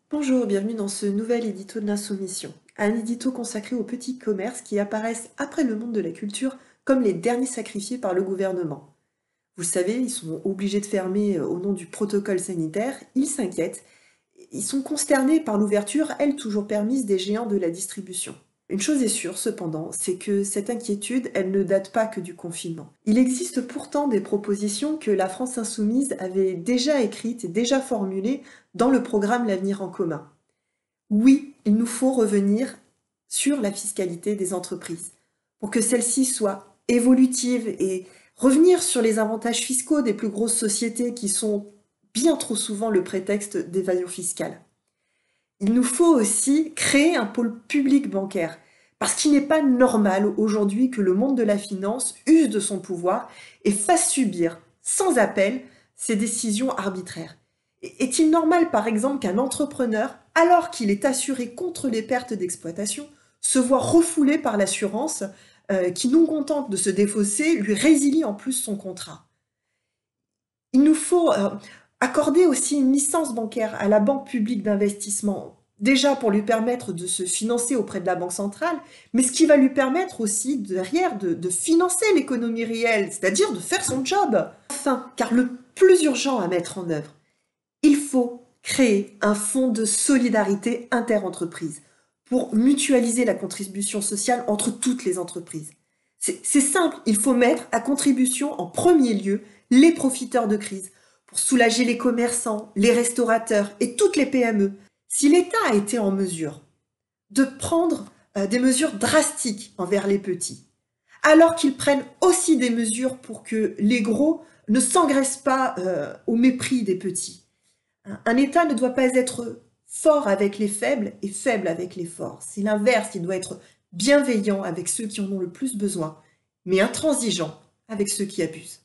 Bonjour, bienvenue dans ce nouvel édito de l'Insoumission, un édito consacré aux petits commerces qui apparaissent après le monde de la culture comme les derniers sacrifiés par le gouvernement. Vous le savez, ils sont obligés de fermer au nom du protocole sanitaire, ils s'inquiètent, ils sont consternés par l'ouverture, elle toujours permise, des géants de la distribution. Une chose est sûre cependant, c'est que cette inquiétude, elle ne date pas que du confinement. Il existe pourtant des propositions que la France insoumise avait déjà écrites et déjà formulées dans le programme L'avenir en commun. Oui, il nous faut revenir sur la fiscalité des entreprises pour que celle-ci soit évolutive et revenir sur les avantages fiscaux des plus grosses sociétés qui sont bien trop souvent le prétexte d'évasion fiscale. Il nous faut aussi créer un pôle public bancaire parce qu'il n'est pas normal aujourd'hui que le monde de la finance use de son pouvoir et fasse subir sans appel ses décisions arbitraires. Est-il normal, par exemple, qu'un entrepreneur, alors qu'il est assuré contre les pertes d'exploitation, se voit refoulé par l'assurance qui, non contente de se défausser, lui résilie en plus son contrat? Il nous faut accorder aussi une licence bancaire à la Banque publique d'investissement, déjà pour lui permettre de se financer auprès de la Banque centrale, mais ce qui va lui permettre aussi derrière de financer l'économie réelle, c'est-à-dire de faire son job. Enfin, car le plus urgent à mettre en œuvre, il faut créer un fonds de solidarité interentreprises pour mutualiser la contribution sociale entre toutes les entreprises. C'est simple, il faut mettre à contribution en premier lieu les profiteurs de crise pour soulager les commerçants, les restaurateurs et toutes les PME. Si l'État a été en mesure de prendre des mesures drastiques envers les petits, alors qu'ils prennent aussi des mesures pour que les gros ne s'engraissent pas au mépris des petits. Un État ne doit pas être fort avec les faibles et faible avec les forts. C'est l'inverse, il doit être bienveillant avec ceux qui en ont le plus besoin, mais intransigeant avec ceux qui abusent.